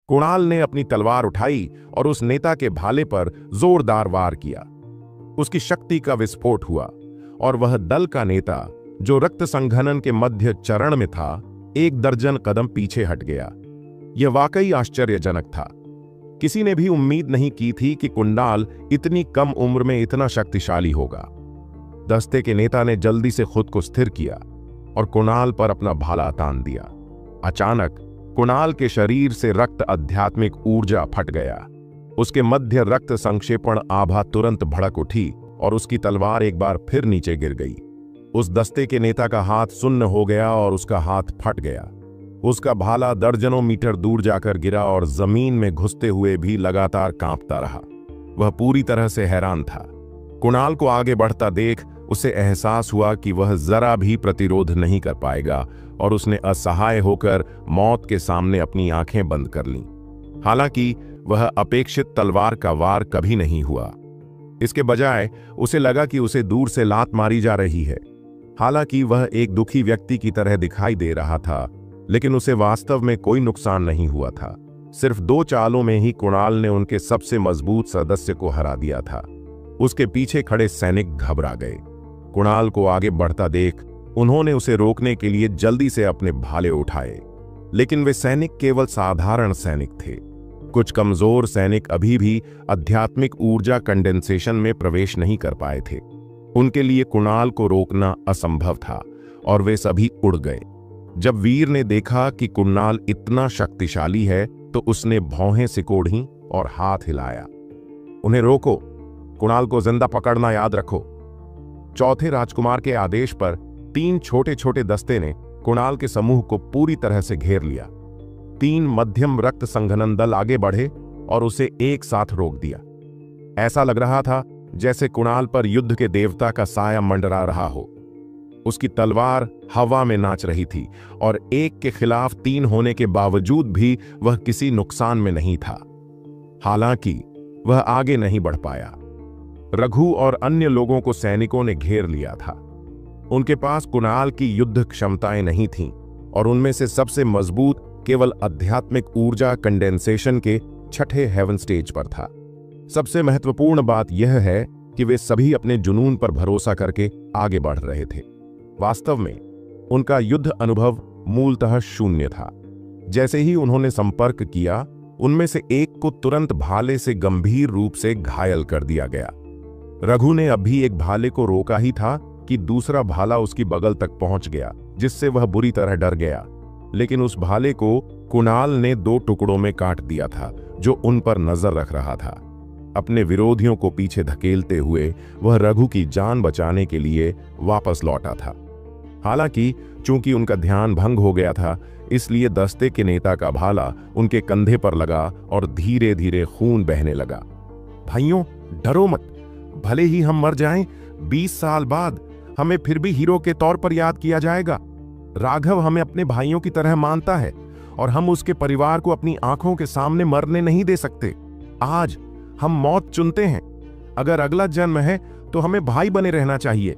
कुणाल ने अपनी तलवार उठाई और उस नेता के भाले पर जोरदार वार किया। उसकी शक्ति का विस्फोट हुआ और वह दल का नेता, जो रक्त संघनन के मध्य चरण में था, 1 दर्जन कदम पीछे हट गया। यह वाकई आश्चर्यजनक था। किसी ने भी उम्मीद नहीं की थी कि कुणाल इतनी कम उम्र में इतना शक्तिशाली होगा। दस्ते के नेता ने जल्दी से खुद को स्थिर किया और कुणाल पर अपना भाला तान दिया। अचानक कुणाल के शरीर से रक्त आध्यात्मिक ऊर्जा फट गया। उसके मध्य रक्त संक्षेपण आभा तुरंत भड़क उठी और उसकी तलवार एक बार फिर नीचे गिर गई। उस दस्ते के नेता का हाथ सुन्न हो गया और उसका हाथ फट गया। उसका भाला दर्जनों मीटर दूर जाकर गिरा और जमीन में घुसते हुए भी लगातार कांपता रहा। वह पूरी तरह से हैरान था। कुणाल को आगे बढ़ता देख उसे एहसास हुआ कि वह जरा भी प्रतिरोध नहीं कर पाएगा और उसने असहाय होकर मौत के सामने अपनी आंखें बंद कर लीं। हालांकि वह अपेक्षित तलवार का वार कभी नहीं हुआ। इसके बजाय उसे लगा कि उसे दूर से लात मारी जा रही है। हालांकि वह एक दुखी व्यक्ति की तरह दिखाई दे रहा था, लेकिन उसे वास्तव में कोई नुकसान नहीं हुआ था। सिर्फ 2 चालों में ही कुणाल ने उनके सबसे मजबूत सदस्य को हरा दिया था। उसके पीछे खड़े सैनिक घबरा गए। कुणाल को आगे बढ़ता देख उन्होंने उसे रोकने के लिए जल्दी से अपने भाले उठाए, लेकिन वे सैनिक केवल साधारण सैनिक थे। कुछ कमजोर सैनिक अभी भी आध्यात्मिक ऊर्जा कंडेंसेशन में प्रवेश नहीं कर पाए थे। उनके लिए कुणाल को रोकना असंभव था और वे सभी उड़ गए। जब वीर ने देखा कि कुणाल इतना शक्तिशाली है तो उसने भौहें सिकोड़ी और हाथ हिलाया। उन्हें रोको, कुणाल को जिंदा पकड़ना याद रखो। चौथे राजकुमार के आदेश पर 3 छोटे छोटे दस्ते ने कुणाल के समूह को पूरी तरह से घेर लिया। 3 मध्यम रक्त संघनन दल आगे बढ़े और उसे एक साथ रोक दिया। ऐसा लग रहा था जैसे कुणाल पर युद्ध के देवता का साया मंडरा रहा हो। उसकी तलवार हवा में नाच रही थी और 1 के खिलाफ 3 होने के बावजूद भी वह किसी नुकसान में नहीं था। हालांकि वह आगे नहीं बढ़ पाया। रघु और अन्य लोगों को सैनिकों ने घेर लिया था। उनके पास कुणाल की युद्ध क्षमताएं नहीं थीं और उनमें से सबसे मजबूत केवल आध्यात्मिक ऊर्जा कंडेंसेशन के 6ठे हेवन स्टेज पर था। सबसे महत्वपूर्ण बात यह है कि वे सभी अपने जुनून पर भरोसा करके आगे बढ़ रहे थे। वास्तव में उनका युद्ध अनुभव मूलतः शून्य था। जैसे ही उन्होंने संपर्क किया, उनमें से एक को तुरंत भाले से गंभीर रूप से घायल कर दिया गया। रघु ने अभी एक भाले को रोका ही था कि दूसरा भाला उसकी बगल तक पहुंच गया, जिससे वह बुरी तरह डर गया। लेकिन उस भाले को कुणाल ने 2 टुकड़ों में काट दिया था, जो उन पर नजर रख रहा था। अपने विरोधियों को पीछे धकेलते हुए वह रघु की जान बचाने के लिए वापस लौटा था। हालांकि चूंकि उनका ध्यान भंग हो गया था, इसलिए दस्ते के नेता का भाला उनके कंधे पर लगा और धीरे धीरे खून बहने लगा। भाइयों, डरो मत। भले ही हम मर जाएं, 20 साल बाद हमें फिर भी हीरो के तौर पर याद किया जाएगा। राघव हमें अपने भाइयों की तरह मानता है और हम उसके परिवार को अपनी आंखों के सामने मरने नहीं दे सकते। आज हम मौत चुनते हैं। अगर अगला जन्म है तो हमें भाई बने रहना चाहिए।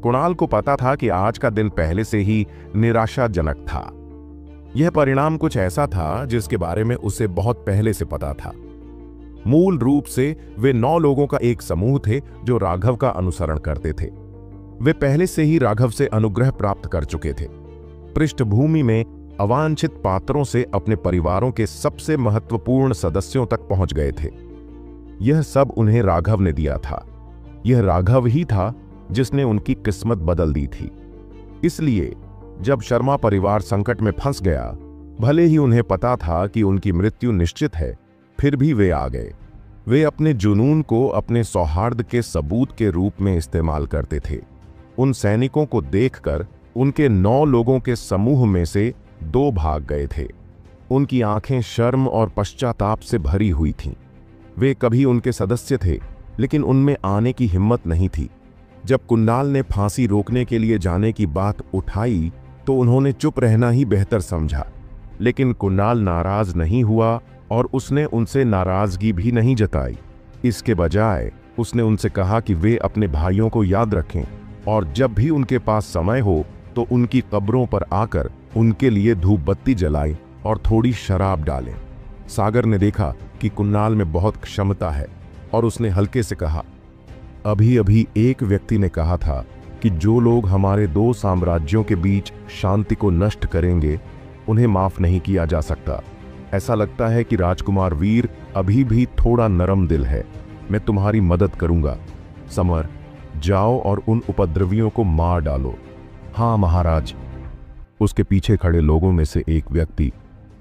कुणाल को पता था कि आज का दिन पहले से ही निराशाजनक था। यह परिणाम कुछ ऐसा था जिसके बारे में उसे बहुत पहले से पता था। मूल रूप से वे 9 लोगों का एक समूह थे जो राघव का अनुसरण करते थे। वे पहले से ही राघव से अनुग्रह प्राप्त कर चुके थे। पृष्ठभूमि में अवांछित पात्रों से अपने परिवारों के सबसे महत्वपूर्ण सदस्यों तक पहुंच गए थे। यह सब उन्हें राघव ने दिया था। यह राघव ही था जिसने उनकी किस्मत बदल दी थी। इसलिए जब शर्मा परिवार संकट में फंस गया, भले ही उन्हें पता था कि उनकी मृत्यु निश्चित है, फिर भी वे आ गए। वे अपने जुनून को अपने सौहार्द के सबूत के रूप में इस्तेमाल करते थे। उन सैनिकों को देखकर उनके 9 लोगों के समूह में से 2 भाग गए थे। उनकी आंखें शर्म और पश्चाताप से भरी हुई थीं। वे कभी उनके सदस्य थे, लेकिन उनमें आने की हिम्मत नहीं थी। जब कुणाल ने फांसी रोकने के लिए जाने की बात उठाई तो उन्होंने चुप रहना ही बेहतर समझा। लेकिन कुणाल नाराज नहीं हुआ और उसने उनसे नाराजगी भी नहीं जताई। इसके बजाय उसने उनसे कहा कि वे अपने भाइयों को याद रखें और जब भी उनके पास समय हो तो उनकी कब्रों पर आकर उनके लिए धूप बत्ती जलाएं और थोड़ी शराब डालें। सागर ने देखा कि कुणाल में बहुत क्षमता है और उसने हल्के से कहा, अभी अभी एक व्यक्ति ने कहा था कि जो लोग हमारे दो साम्राज्यों के बीच शांति को नष्ट करेंगे उन्हें माफ नहीं किया जा सकता। ऐसा लगता है कि राजकुमार वीर अभी भी थोड़ा नरम दिल है। मैं तुम्हारी मदद करूंगा। समर, जाओ और उन उपद्रवियों को मार डालो। हाँ महाराज। उसके पीछे खड़े लोगों में से एक व्यक्ति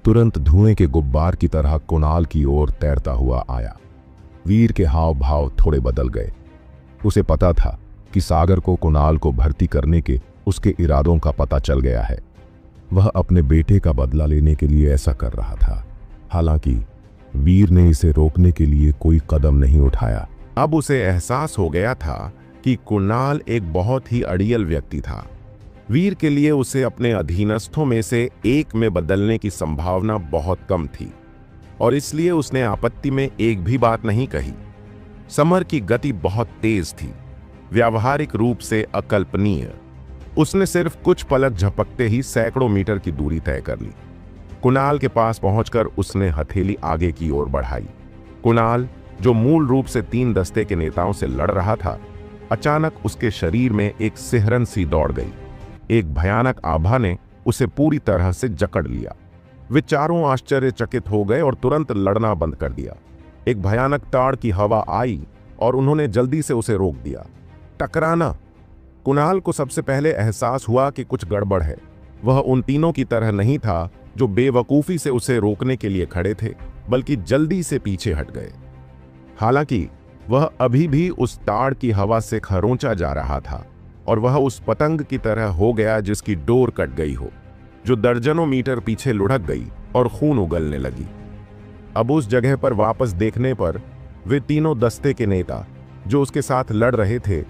तुरंत धुएं के गुब्बार की तरह कुणाल की ओर तैरता हुआ आया। वीर के हाव भाव थोड़े बदल गए। उसे पता था कि सागर को कुणाल को भर्ती करने के उसके इरादों का पता चल गया है। वह अपने बेटे का बदला लेने के लिए ऐसा कर रहा था। हालांकि वीर ने इसे रोकने के लिए कोई कदम नहीं उठाया। अब उसे एहसास हो गया था कि कुणाल एक बहुत ही अड़ियल व्यक्ति था। वीर के लिए उसे अपने अधीनस्थों में से एक में बदलने की संभावना बहुत कम थी और इसलिए उसने आपत्ति में एक भी बात नहीं कही। समर की गति बहुत तेज थी, व्यावहारिक रूप से अकल्पनीय। उसने सिर्फ कुछ पलक झपकते ही सैकड़ों मीटर की दूरी तय कर ली। कुणाल के पास पहुंचकर उसने हथेली आगे की ओर बढ़ाई। कुणाल, जो मूल रूप से 3 दस्ते के नेताओं से लड़ रहा था, अचानक उसके शरीर में एक सिहरन सी दौड़ गई। एक भयानक आभा ने उसे पूरी तरह से जकड़ लिया। वे चारों आश्चर्यचकित हो गए और तुरंत लड़ना बंद कर दिया। एक भयानक ताड़ की हवा आई और उन्होंने जल्दी से उसे रोक दिया। टकराना। कुणाल को सबसे पहले एहसास हुआ कि कुछ गड़बड़ है। वह उन तीनों की तरह नहीं था जो बेवकूफी से उसे रोकने के लिए खड़े थे, बल्कि जल्दी से पीछे हट गए। हालांकि वह अभी भी उस ताड़ की हवा से खरोंचा जा रहा था और वह उस पतंग की तरह हो गया जिसकी डोर कट गई हो, जो दर्जनों मीटर पीछे लुढ़क गई और खून उगलने लगी। अब उस जगह पर वापस देखने पर वे तीनों दस्ते के नेता जो उसके साथ लड़ रहे थे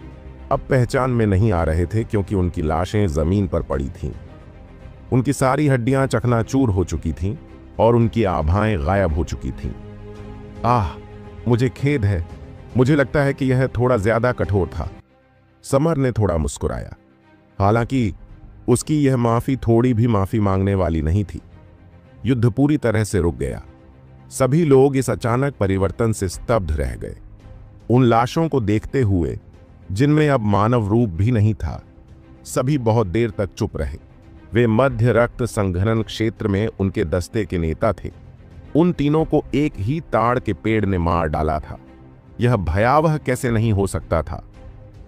अब पहचान में नहीं आ रहे थे, क्योंकि उनकी लाशें जमीन पर पड़ी थीं। उनकी सारी हड्डियां चकनाचूर हो चुकी थीं और उनकी आभाएं गायब हो चुकी थीं। आह, मुझे खेद है। मुझे लगता है कि यह थोड़ा ज्यादा कठोर था। समर ने थोड़ा मुस्कुराया। हालांकि उसकी यह माफी थोड़ी भी माफी मांगने वाली नहीं थी। युद्ध पूरी तरह से रुक गया। सभी लोग इस अचानक परिवर्तन से स्तब्ध रह गए। उन लाशों को देखते हुए जिनमें अब मानव रूप भी नहीं था, सभी बहुत देर तक चुप रहे। वे मध्य रक्त संघनन क्षेत्र में उनके दस्ते के नेता थे। उन तीनों को एक ही ताड़ के पेड़ ने मार डाला था। यह भयावह कैसे नहीं हो सकता था?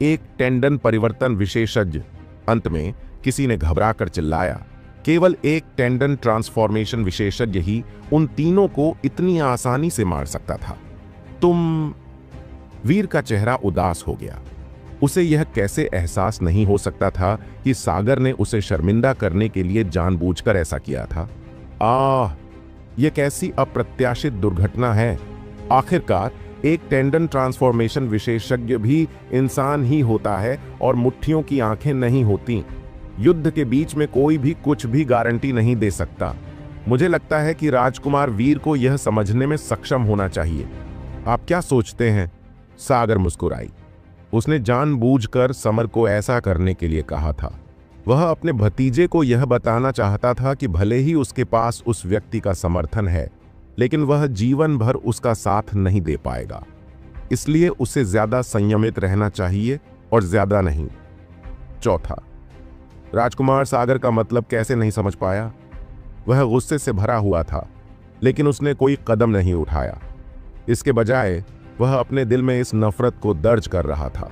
एक टेंडन परिवर्तन विशेषज्ञ, अंत में किसी ने घबराकर चिल्लाया, केवल एक टेंडन ट्रांसफॉर्मेशन विशेषज्ञ ही उन तीनों को इतनी आसानी से मार सकता था। तुम। वीर का चेहरा उदास हो गया। उसे यह कैसे एहसास नहीं हो सकता था कि सागर ने उसे शर्मिंदा करने के लिए जानबूझकर ऐसा किया था। यह कैसी अप्रत्याशित दुर्घटना है। आखिरकार एक टेंडन ट्रांसफॉर्मेशन विशेषज्ञ भी इंसान ही होता है और मुट्ठियों की आंखें नहीं होती। युद्ध के बीच में कोई भी कुछ भी गारंटी नहीं दे सकता। मुझे लगता है कि राजकुमार वीर को यह समझने में सक्षम होना चाहिए। आप क्या सोचते हैं? सागर मुस्कुराई। उसने जानबूझकर समर को ऐसा करने के लिए कहा था। वह अपने भतीजे को यह बताना चाहता था कि भले ही उसके पास उस व्यक्ति का समर्थन है, लेकिन वह जीवन भर उसका साथ नहीं दे पाएगा। इसलिए उसे ज्यादा संयमित रहना चाहिए और ज्यादा नहीं। चौथा, राजकुमार सागर का मतलब कैसे नहीं समझ पाया? वह गुस्से से भरा हुआ था, लेकिन उसने कोई कदम नहीं उठाया। इसके बजाय वह अपने दिल में इस नफरत को दर्ज कर रहा था।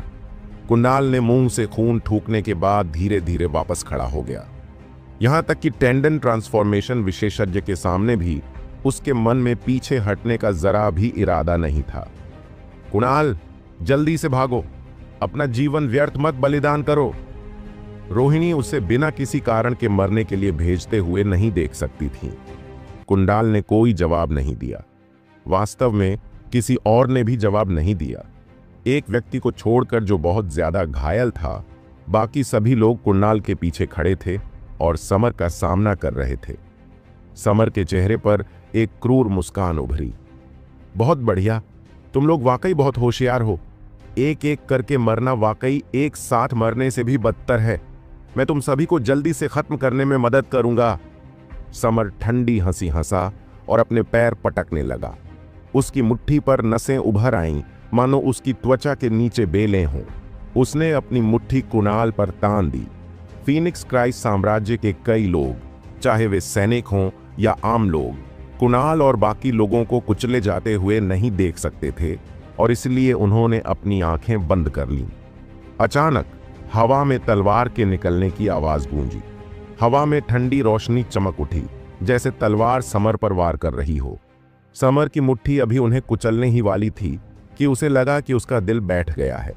कुणाल ने मुंह से खून थूकने के बाद धीरे धीरे वापस खड़ा हो गया। यहां तक कि टेंडन ट्रांसफॉर्मेशन विशेषज्ञ के सामने भी उसके मन में पीछे हटने का जरा भी इरादा नहीं था। कुणाल, जल्दी से भागो, अपना जीवन व्यर्थ मत बलिदान करो। रोहिणी उसे बिना किसी कारण के मरने के लिए भेजते हुए नहीं देख सकती थी। कुणाल ने कोई जवाब नहीं दिया। वास्तव में किसी और ने भी जवाब नहीं दिया। एक व्यक्ति को छोड़कर जो बहुत ज्यादा घायल था, बाकी सभी लोग कुणाल के पीछे खड़े थे और समर का सामना कर रहे थे। समर के चेहरे पर एक क्रूर मुस्कान उभरी। बहुत बढ़िया, तुम लोग वाकई बहुत होशियार हो। एक एक करके मरना वाकई एक साथ मरने से भी बदतर है। मैं तुम सभी को जल्दी से खत्म करने में मदद करूंगा। समर ठंडी हंसी हंसा और अपने पैर पटकने लगा। उसकी मुट्ठी पर नसें उभर आईं, मानो उसकी त्वचा के नीचे बेलें हों। उसने अपनी मुट्ठी कुणाल पर तान दी। फीनिक्स क्राइस्ट साम्राज्य के कई लोग, चाहे वे सैनिक हों या आम लोग, कुणाल और बाकी लोगों को कुचले जाते हुए नहीं देख सकते थे और इसलिए उन्होंने अपनी आंखें बंद कर लीं। अचानक हवा में तलवार के निकलने की आवाज गूंजी। हवा में ठंडी रोशनी चमक उठी, जैसे तलवार समर पर वार कर रही हो। समर की मुट्ठी अभी उन्हें कुचलने ही वाली थी कि उसे लगा कि उसका दिल बैठ गया है।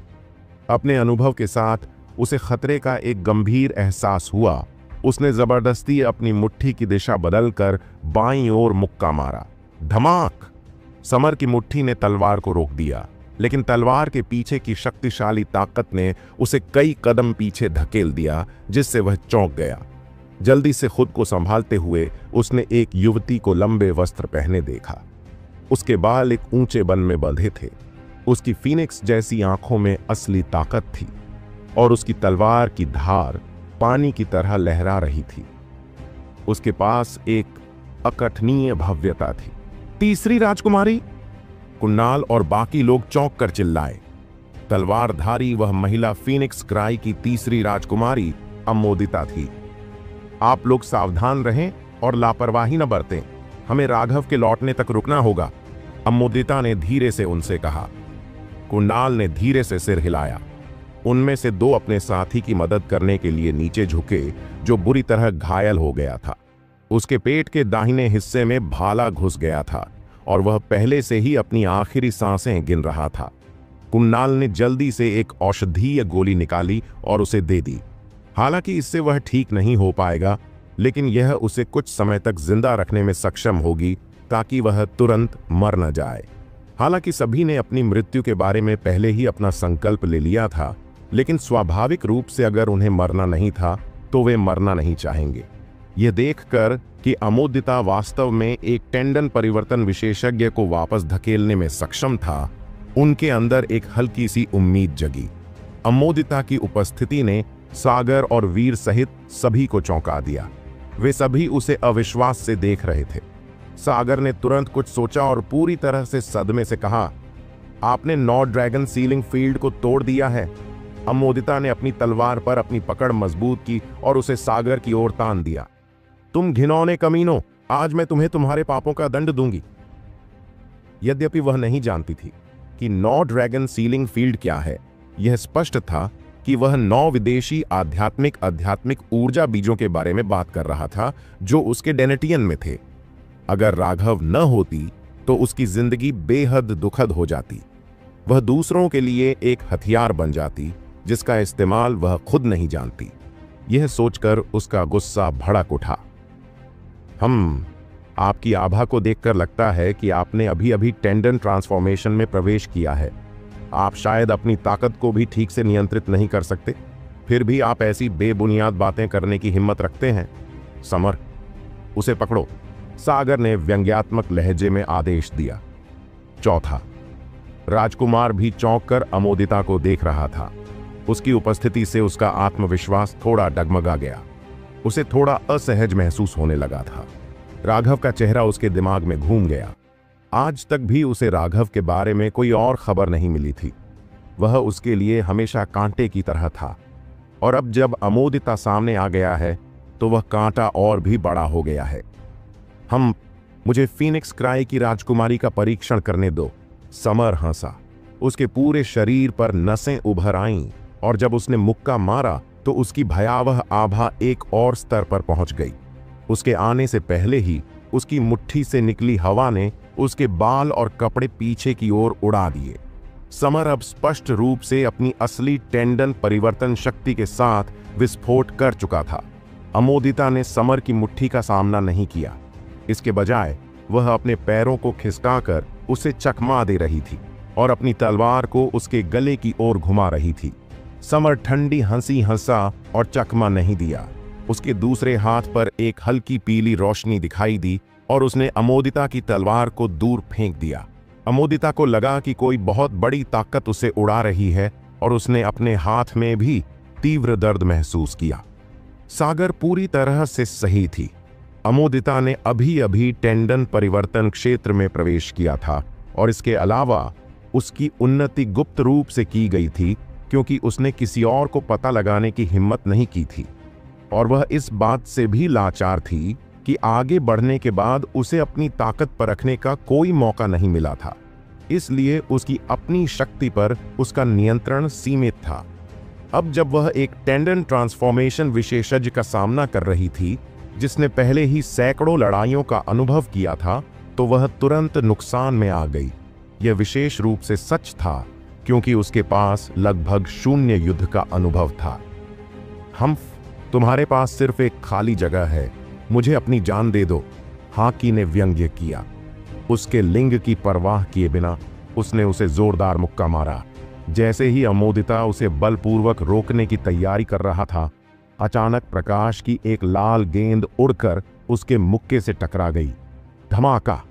अपने अनुभव के साथ उसे खतरे का एक गंभीर एहसास हुआ। उसने जबरदस्ती अपनी मुट्ठी की दिशा बदलकर बाईं ओर मुक्का मारा। धमाक! समर की मुट्ठी ने तलवार को रोक दिया, लेकिन तलवार के पीछे की शक्तिशाली ताकत ने उसे कई कदम पीछे धकेल दिया, जिससे वह चौंक गया। जल्दी से खुद को संभालते हुए उसने एक युवती को लंबे वस्त्र पहने देखा। उसके बाल एक ऊंचे बन में बंधे थे। उसकी फीनिक्स जैसी आंखों में असली ताकत थी और उसकी तलवार की धार पानी की तरह लहरा रही थी। उसके पास एक अकथनीय भव्यता थी। तीसरी राजकुमारी! कुणाल और बाकी लोग चौंक कर चिल्लाए। तलवारधारी वह महिला फीनिक्स क्राई की तीसरी राजकुमारी अमोदिता थी। आप लोग सावधान रहें और लापरवाही न बरतें। हमें राघव के लौटने तक रुकना होगा, अमोदिता ने धीरे से उनसे कहा। कुणाल ने धीरे से सिर हिलाया। उनमें से दो अपने साथी की मदद करने के लिए नीचे झुके, जो बुरी तरह घायल हो गया था। उसके पेट के दाहिने हिस्से में भाला घुस गया था और वह पहले से ही अपनी आखिरी सांसें गिन रहा था। कुणाल ने जल्दी से एक औषधीय गोली निकाली और उसे दे दी। हालांकि इससे वह ठीक नहीं हो पाएगा, लेकिन यह उसे कुछ समय तक जिंदा रखने में सक्षम होगी ताकि वह तुरंत मर न जाए। हालांकि सभी ने अपनी मृत्यु के बारे में पहले ही अपना संकल्प ले लिया था, लेकिन स्वाभाविक रूप से अगर उन्हें मरना नहीं था तो वे मरना नहीं चाहेंगे। यह देखकर कि अमोदिता वास्तव में एक टेंडन परिवर्तन विशेषज्ञ को वापस धकेलने में सक्षम था, उनके अंदर एक हल्की सी उम्मीद जगी। अमोदिता की उपस्थिति ने सागर और वीर सहित सभी को चौंका दिया। वे सभी उसे अविश्वास से देख रहे थे। सागर ने तुरंत कुछ सोचा और पूरी तरह से सदमे से कहा, आपने 9 ड्रैगन सीलिंग फील्ड को तोड़ दिया है। अमोदिता ने अपनी तलवार पर अपनी पकड़ मजबूत की और उसे सागर की ओर तान दिया। तुम घिनौने कमीनों, आज मैं तुम्हें तुम्हारे पापों का दंड दूंगी। यद्यपि वह नहीं जानती थी कि 9 ड्रैगन सीलिंग फील्ड क्या है। यह स्पष्ट था कि वह 9 विदेशी आध्यात्मिक ऊर्जा बीजों के बारे में बात कर रहा था, जो उसके डेनेटियन में थे। अगर राघव न होती तो उसकी जिंदगी बेहद दुखद हो जाती। वह दूसरों के लिए एक हथियार बन जाती, जिसका इस्तेमाल वह खुद नहीं जानती। यह सोचकर उसका गुस्सा भड़क उठा। आपकी आभा को देखकर लगता है कि आपने अभी अभी टेंडन ट्रांसफॉर्मेशन में प्रवेश किया है। आप शायद अपनी ताकत को भी ठीक से नियंत्रित नहीं कर सकते, फिर भी आप ऐसी बेबुनियाद बातें करने की हिम्मत रखते हैं। समर, उसे पकड़ो, सागर ने व्यंग्यात्मक लहजे में आदेश दिया। चौथा राजकुमार भी चौंक कर अमोदिता को देख रहा था। उसकी उपस्थिति से उसका आत्मविश्वास थोड़ा डगमगा गया। उसे थोड़ा असहज महसूस होने लगा था। राघव का चेहरा उसके दिमाग में घूम गया। आज तक भी उसे राघव के बारे में कोई और खबर नहीं मिली थी। वह उसके लिए हमेशा कांटे की तरह था, और अब जब अमोदिता सामने आ गया है तो वह कांटा और भी बड़ा हो गया है। मुझे फीनिक्स क्राई की राजकुमारी का परीक्षण करने दो। समर हंसा। उसके पूरे शरीर पर नसें उभर आईं और जब उसने मुक्का मारा तो उसकी भयावह आभा एक और स्तर पर पहुंच गई। उसके आने से पहले ही उसकी मुट्ठी से निकली हवा ने उसके बाल और कपड़े पीछे की ओर उड़ा दिए। समर अब स्पष्ट रूप से अपनी असली टेंडन परिवर्तन शक्ति के साथ विस्फोट कर चुका था। अमोदिता ने समर की मुट्ठी का सामना नहीं किया। इसके बजाय वह अपने पैरों को खिसकाकर उसे चकमा दे रही थी और अपनी तलवार को उसके गले की ओर घुमा रही थी। समर ठंडी हंसी हंसा और चकमा नहीं दिया। उसके दूसरे हाथ पर एक हल्की पीली रोशनी दिखाई दी और उसने अमोदिता की तलवार को दूर फेंक दिया। अमोदिता को लगा कि कोई बहुत बड़ी ताकत उसे उड़ा रही है और उसने अपने हाथ में भी तीव्र दर्द महसूस किया। सागर पूरी तरह से सही थी। अमोदिता ने अभी अभी टेंडन परिवर्तन क्षेत्र में प्रवेश किया था और इसके अलावा उसकी उन्नति गुप्त रूप से की गई थी, क्योंकि उसने किसी और को पता लगाने की हिम्मत नहीं की थी और वह इस बात से भी लाचार थी कि आगे बढ़ने के बाद उसे अपनी ताकत परखने का कोई मौका नहीं मिला था। इसलिए उसकी अपनी शक्ति पर उसका नियंत्रण सीमित था। अब जब वह एक टेंडन ट्रांसफॉर्मेशन विशेषज्ञ का सामना कर रही थी, जिसने पहले ही सैकड़ों लड़ाइयों का अनुभव किया था, तो वह तुरंत नुकसान में आ गई। यह विशेष रूप से सच था क्योंकि उसके पास लगभग शून्य युद्ध का अनुभव था। तुम्हारे पास सिर्फ एक खाली जगह है, मुझे अपनी जान दे दो, हाकी ने व्यंग्य किया। उसके लिंग की परवाह किए बिना उसने उसे जोरदार मुक्का मारा। जैसे ही अमोदिता उसे बलपूर्वक रोकने की तैयारी कर रहा था, अचानक प्रकाश की एक लाल गेंद उड़कर उसके मुक्के से टकरा गई। धमाका!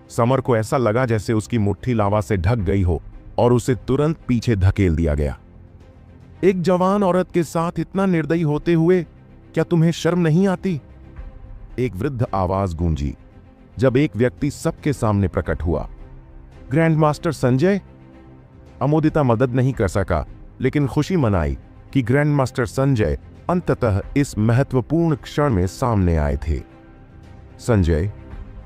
समर को ऐसा लगा जैसे उसकी मुट्ठी लावा से ढक गई हो और उसे तुरंत पीछे धकेल दिया गया। एक जवान औरत के साथ इतना निर्दयी होते हुए क्या तुम्हें शर्म नहीं आती? एक वृद्ध आवाज गूंजी जब एक व्यक्ति सबके सामने प्रकट हुआ। ग्रैंडमास्टर संजय। अमोदिता मदद नहीं कर सका, लेकिन खुशी मनाई कि ग्रैंडमास्टर संजय अंततः इस महत्वपूर्ण क्षण में सामने आए थे। संजय,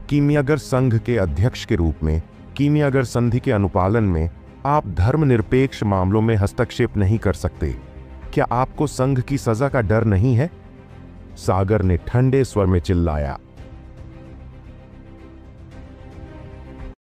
कीमियागर संघ के अध्यक्ष के रूप में कीमियागर संधि के अनुपालन में आप धर्मनिरपेक्ष मामलों में हस्तक्षेप नहीं कर सकते। क्या आपको संघ की सजा का डर नहीं है? सागर ने ठंडे स्वर में चिल्लाया।